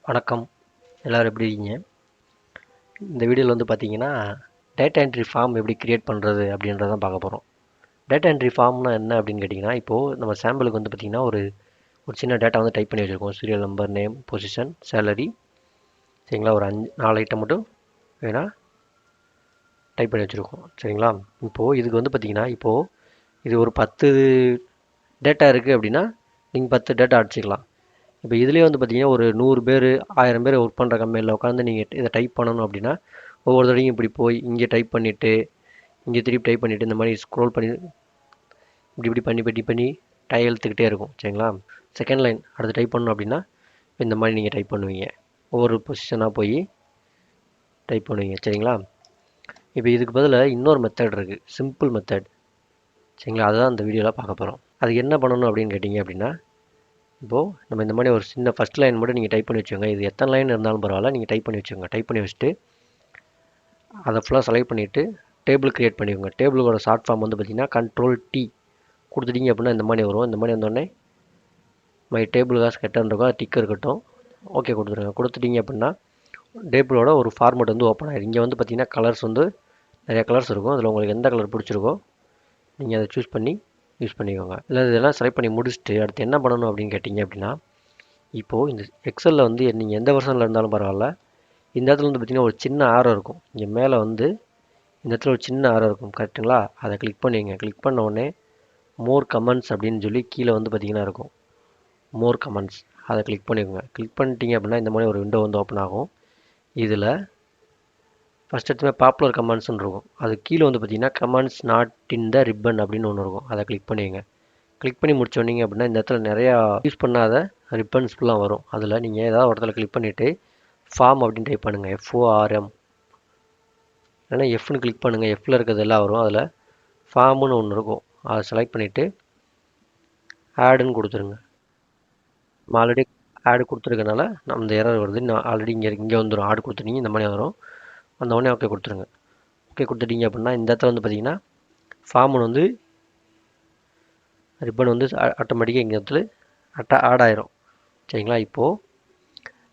வணக்கம். எல்லோரும் எப்படி இருக்கீங்க? இந்த வீடியோவில் வந்து பார்த்தீங்கன்னா, டேட்டா என்ட்ரி ஃபார்ம் எப்படி கிரியேட் பண்ணுறது அப்படின்றதான் பார்க்க போகிறோம். டேட்டா என்ட்ரி ஃபார்ம்னா என்ன அப்படின்னு கேட்டிங்கன்னா, இப்போது நம்ம சாம்பிளுக்கு வந்து பார்த்திங்கன்னா ஒரு ஒரு சின்ன டேட்டா வந்து டைப் பண்ணி வச்சுருக்கோம். Serial number, name, position, salary, சரிங்களா? ஒரு 4 ஐட்டம் மட்டும் வேணால் டைப் பண்ணி வச்சுருக்கோம், சரிங்களா? இப்போது இதுக்கு வந்து பார்த்திங்கன்னா, இப்போது இது ஒரு 10 டேட்டா இருக்குது அப்படின்னா நீங்கள் 10 டேட்டா அடிச்சிக்கலாம். இப்போ இதுலேயே வந்து பார்த்தீங்கன்னா ஒரு 100 பேர் 1000 பேர் ஒர்க் பண்ணுற கம்பெனியில் உட்காந்து நீங்கள் இதை டைப் பண்ணணும் அப்படின்னா ஒவ்வொரு தடையும் இப்படி போய் இங்கே டைப் பண்ணிவிட்டு இங்கே திருப்பி டைப் பண்ணிவிட்டு இந்த மாதிரி ஸ்க்ரோல் பண்ணி இப்படி பண்ணி டை எழுத்துக்கிட்டே இருக்கும், சரிங்களா? செகண்ட் லைன் அடுத்து டைப் பண்ணணும் அப்படின்னா இந்த மாதிரி நீங்கள் டைப் பண்ணுவீங்க. ஒவ்வொரு பொசிஷனாக போய் டைப் பண்ணுவீங்க, சரிங்களா? இப்போ இதுக்கு பதிலாக இன்னொரு மெத்தட் இருக்குது, சிம்பிள் மெத்தட், சரிங்களா? அதுதான் இந்த வீடியோவில் பார்க்க போகிறோம். அதுக்கு என்ன பண்ணணும் அப்படின்னு கேட்டிங்க அப்படின்னா, இப்போது நம்ம இந்த மாதிரி ஒரு சின்ன ஃபஸ்ட் லைன் மட்டும் நீங்கள் டைப் பண்ணி வச்சுக்கோங்க. இது எத்தனை லைன் இருந்தாலும் பரவாயில்ல, நீங்கள் டைப் பண்ணி வச்சுக்கோங்க. டைப் பண்ணி வச்சுட்டு அதை ஃபுல்லாக செலக்ட் பண்ணிவிட்டு டேபிள் க்ரியேட் பண்ணிக்கோங்க. டேபிளோட ஷார்ட் ஃபார்ம் வந்து பார்த்திங்கன்னா Ctrl+T கொடுத்துட்டீங்க அப்படின்னா இந்த மாதிரி வரும். இந்த மாதிரி வந்தோடனே மை டேபிள் காசு கெட்டன் இருக்கும், அது டிக் இருக்கட்டும், ஓகே கொடுத்துருங்க. கொடுத்துட்டீங்க அப்படின்னா டேபிளோட ஒரு ஃபார்மெட் வந்து ஓப்பன் ஆகிடும். இங்கே வந்து பார்த்திங்கன்னா கலர்ஸ் வந்து நிறையா கலர்ஸ் இருக்கும். அதில் உங்களுக்கு எந்த கலர் பிடிச்சிருக்கோ நீங்கள் அதை சூஸ் பண்ணி யூஸ் பண்ணிக்கோங்க. இல்லை இதெல்லாம் செலக்ட் பண்ணி முடிச்சுட்டு அடுத்து என்ன பண்ணணும் அப்படின்னு கேட்டிங்க அப்படின்னா, இப்போது இந்த எக்ஸலில் வந்து நீங்கள் எந்த வெர்ஷனில் இருந்தாலும் பரவாயில்ல, இந்த இடத்துல வந்து பார்த்திங்கன்னா ஒரு சின்ன ஆரோ இருக்கும். இங்கே மேலே வந்து இந்த இடத்துல ஒரு சின்ன ஆரோ இருக்கும், கரெக்டுங்களா? அதை கிளிக் பண்ணிங்க. கிளிக் பண்ண உடனே மோர் கமெண்ட்ஸ் அப்படின்னு சொல்லி கீழே வந்து பார்த்திங்கன்னா இருக்கும் மோர் கமெண்ட்ஸ். அதை கிளிக் பண்ணிக்கோங்க. கிளிக் பண்ணிட்டீங்க அப்படின்னா இந்த மாதிரி ஒரு விண்டோ வந்து ஓப்பன் ஆகும். இதில் ஃபஸ்ட் எடுத்துமே பாப்புலர் கமெண்ட்ஸ்னு இருக்கும். அது கீழே வந்து பார்த்திங்கன்னா comments not in the ribbon அப்படின்னு ஒன்று இருக்கும். அதை கிளிக் பண்ணிங்க. கிளிக் பண்ணி முடிச்சோன்னீங்க அப்படின்னா இந்த இடத்துல நிறையா யூஸ் பண்ணாத ரிப்பன்ஸ் ஃபுல்லாக வரும். அதில் நீங்கள் ஏதாவது ஒரு இடத்துல கிளிக் பண்ணிவிட்டு ஃபார்ம் அப்படின்னு டைப் பண்ணுங்கள், FORM, இல்லைனா எஃப்னு கிளிக் பண்ணுங்கள். எஃப்பில் இருக்கிறது எல்லாம் வரும். அதில் ஃபார்முன்னு ஒன்று இருக்கும், அதை செலக்ட் பண்ணிவிட்டு ஆடுன்னு கொடுத்துருங்க. நம்ம ஆல்ரெடி ஆடு கொடுத்துருக்கனால நம்ம இந்த எரர் வருது. நான் ஆல்ரெடி இங்கே வந்துடும். ஆடு கொடுத்துட்டீங்க இந்த மாதிரி வரும். அந்த உடனே ஓகே கொடுத்துருங்க. ஓகே கொடுத்துட்டீங்க அப்படின்னா இந்த இடத்துல வந்து பார்த்திங்கன்னா ஃபார்முன்னு வந்து ரிப்பன் வந்து ஆட்டோமேட்டிக்காக இங்கே இடத்துல ஆட் ஆயிரும், சரிங்களா? இப்போது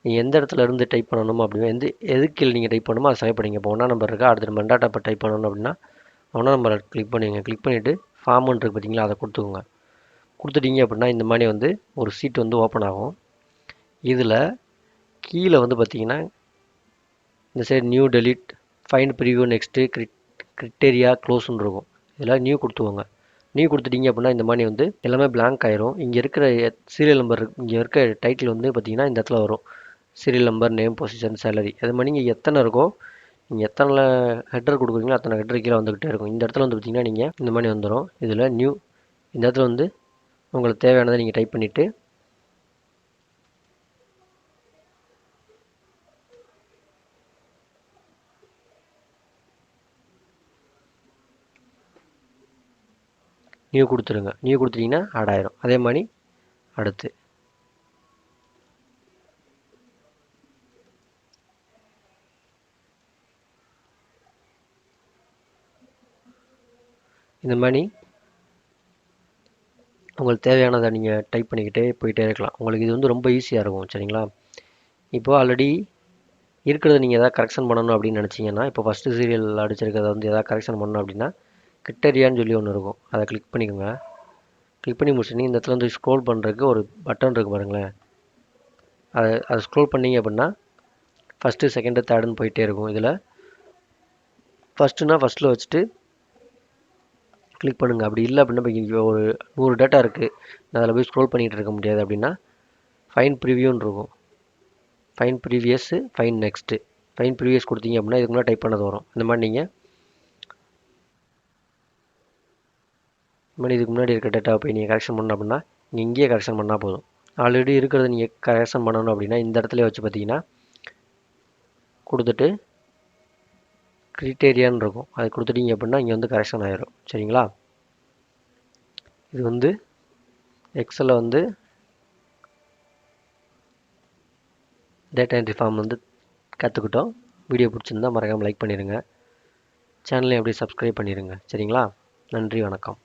நீங்கள் எந்த இடத்துல இருந்து டைப் பண்ணணுமோ அப்படின்னா எதுக்கு நீங்கள் டைப் பண்ணணுமோ அதை செலக்ட் பண்ணிங்க. இப்போ ஒன்றா நம்பர் இருக்கா, அடுத்து நம்ம ரெண்டாவது நம்பர் டைப் பண்ணணும் அப்படின்னா ஒன்றா நம்பரை கிளிக் பண்ணிங்க. கிளிக் பண்ணிவிட்டு ஃபார்முன்னு இருக்குது பார்த்தீங்களா, அதை கொடுத்துக்கோங்க. கொடுத்துட்டீங்க அப்படின்னா இந்த மாதிரி வந்து ஒரு சீட் வந்து ஓப்பன் ஆகும். இதில் கீழே வந்து பார்த்திங்கன்னா இந்த side new delete, find preview, next criteria, க்ளோஸ்ன்னு இருக்கும். இதில் நியூ கொடுத்துக்கோங்க. நியூ கொடுத்துட்டீங்க அப்படின்னா இந்த மாதிரி வந்து எல்லாமே பிளாங்க் ஆயிரும். இங்கே இருக்கிற சீரியல் நம்பர், இங்கே இருக்க டைட்டில் வந்து பார்த்திங்கன்னா இந்த இடத்துல வரும், serial number, name, position, salary. அது மாதிரி நீங்கள் எத்தனை இருக்கோ, நீங்கள் எத்தனை ஹெட்டர் கொடுக்குறீங்களோ அத்தனை ஹெட்டர் கீழே வந்துக்கிட்டே இருக்கும். இந்த இடத்துல வந்து பார்த்திங்கன்னா நீங்கள் இந்த மாதிரி வந்துடும். இதில் நியூ, இந்த இடத்துல வந்து உங்களுக்கு தேவையானதை நீங்கள் டைப் பண்ணிவிட்டு நியூ கொடுத்துருங்க. நியூ கொடுத்துட்டிங்கன்னா ஆட் ஆயிரும். அதே மாதிரி அடுத்து இந்த மாதிரி உங்களுக்கு தேவையானதை நீங்கள் டைப் பண்ணிக்கிட்டே போயிட்டே இருக்கலாம். உங்களுக்கு இது வந்து ரொம்ப ஈஸியாக இருக்கும், சரிங்களா? இப்போது ஆல்ரெடி இருக்கிறத நீங்கள் எதாவது கரெக்ஷன் பண்ணணும் அப்படின்னு நினச்சிங்கன்னா, இப்போ ஃபஸ்ட்டு சீரியல் அடிச்சிருக்கிறத வந்து எதாவது கரெக்ஷன் பண்ணணும் அப்படின்னா கிரிட்டேரியான்னு சொல்லி ஒன்று இருக்கும், அதை கிளிக் பண்ணிக்கோங்க. கிளிக் பண்ணி முடிச்சுட்டு இந்த இடத்துல வந்து ஸ்க்ரோல் பண்ணுறதுக்கு ஒரு பட்டன் இருக்குது பாருங்களேன், அதை ஸ்க்ரோல் பண்ணிங்க அப்படின்னா ஃபஸ்ட்டு, செகண்டு, தேர்டுன்னு போயிட்டே இருக்கும். இதில் ஃபஸ்ட்டுனா ஃபஸ்ட்டில் வச்சுட்டு கிளிக் பண்ணுங்கள். அப்படி இல்லை அப்படின்னா இப்போ இங்கே ஒரு 100 டேட்டா இருக்குது, நான் அதில் போய் ஸ்க்ரோல் பண்ணிகிட்டு இருக்க முடியாது அப்படின்னா ஃபைன் ப்ரிவியூன்னு இருக்கும். Find previous, find next. Find previous கொடுத்தீங்க அப்படின்னா இதுக்கு முன்னாடி டைப் பண்ணது வரும். இந்த மாதிரி நீங்கள் இதுக்கு முன்னாடி இருக்க டேட்டாவை போய் நீங்கள் கரெக்ஷன் பண்ணணும் அப்படின்னா நீங்கள் இங்கேயே கரெக்ஷன் பண்ணால் போதும். ஆல்ரெடி இருக்கிறத நீங்கள் கரெக்ஷன் பண்ணணும் அப்படின்னா இந்த இடத்துல வச்சு பார்த்தீங்கன்னா கொடுத்துட்டு கிரிட்டேரியான்னு இருக்கும், அது கொடுத்துட்டீங்க அப்படின்னா இங்கே வந்து கரெக்ஷன் ஆகிடும், சரிங்களா? இது வந்து எக்ஸலில் வந்து டேட்டா என்ட்ரி ஃபார்ம் வந்து கற்றுக்கிட்டோம். வீடியோ பிடிச்சிருந்தா மறக்காமல் லைக் பண்ணிடுங்க. சேனலையும் அப்படியே சப்ஸ்கிரைப் பண்ணிடுங்க, சரிங்களா? நன்றி, வணக்கம்.